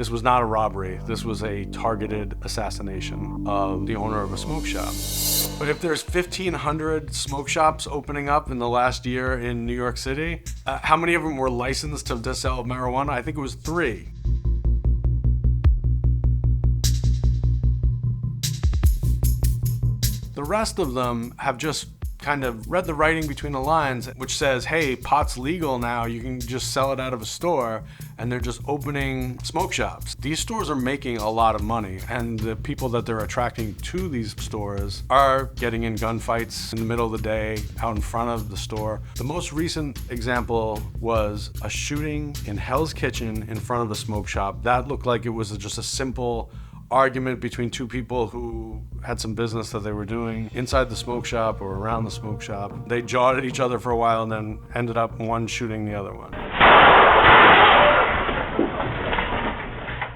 This was not a robbery. This was a targeted assassination of the owner of a smoke shop. But if there's 1,500 smoke shops opening up in the last year in New York City, how many of them were licensed to sell marijuana? I think it was 3. The rest of them have just kind of read the writing between the lines, which says, hey, pot's legal now, you can just sell it out of a store, and they're just opening smoke shops. These stores are making a lot of money, and the people that they're attracting to these stores are getting in gunfights in the middle of the day out in front of the store. The most recent example was a shooting in Hell's Kitchen in front of the smoke shop. That looked like it was just a simple argument between 2 people who had some business that they were doing inside the smoke shop or around the smoke shop. They jawed at each other for a while and then ended up one shooting the other one.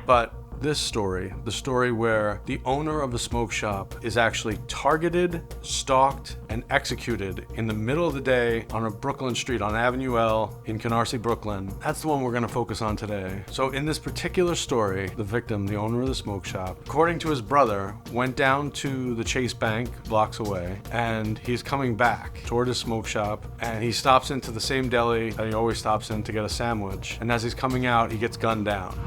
But this story, the story where the owner of the smoke shop is actually targeted, stalked, and executed in the middle of the day on a Brooklyn street, on Avenue L in Canarsie, Brooklyn, that's the one we're gonna focus on today. So in this particular story, the victim, the owner of the smoke shop, according to his brother, went down to the Chase Bank blocks away, and he's coming back toward his smoke shop, and he stops into the same deli that he always stops in to get a sandwich. And as he's coming out, he gets gunned down.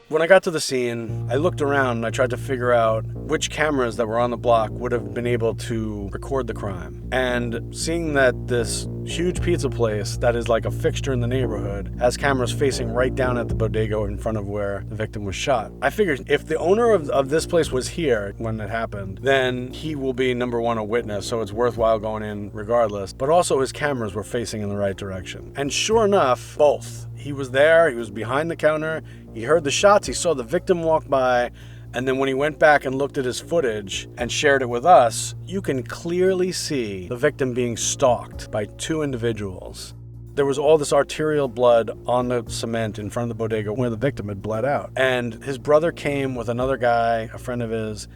When I got to the scene, I looked around and I tried to figure out which cameras that were on the block would have been able to record the crime. And seeing that this huge pizza place that is like a fixture in the neighborhood has cameras facing right down at the bodega in front of where the victim was shot, I figured if the owner of this place was here when it happened, then he will be, number one, a witness, so it's worthwhile going in regardless. But also his cameras were facing in the right direction. And sure enough, both. He was there, he was behind the counter, he heard the shots, he saw the victim walk by, and then when he went back and looked at his footage and shared it with us, you can clearly see the victim being stalked by 2 individuals. There was all this arterial blood on the cement in front of the bodega where the victim had bled out. And his brother came with another guy, a friend of his,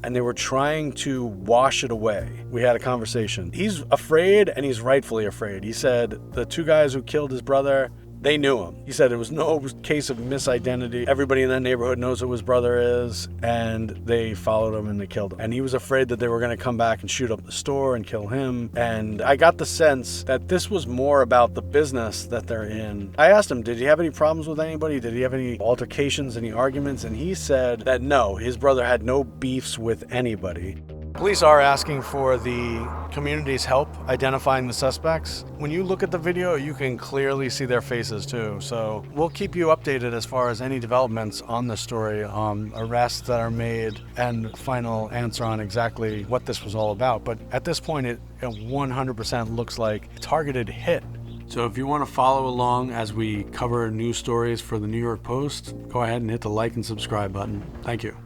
and they were trying to wash it away. We had a conversation. He's afraid, and he's rightfully afraid. He said the 2 guys who killed his brother, they knew him. He said it was no case of misidentity. Everybody in that neighborhood knows who his brother is, and they followed him and they killed him. And he was afraid that they were gonna come back and shoot up the store and kill him. And I got the sense that this was more about the business that they're in. I asked him, did he have any problems with anybody? Did he have any altercations, any arguments? And he said that no, his brother had no beefs with anybody. Police are asking for the community's help identifying the suspects. When you look at the video, you can clearly see their faces too. So we'll keep you updated as far as any developments on the story, arrests that are made, and final answer on exactly what this was all about. But at this point, it 100% looks like a targeted hit. So if you want to follow along as we cover news stories for the New York Post, go ahead and hit the like and subscribe button. Thank you.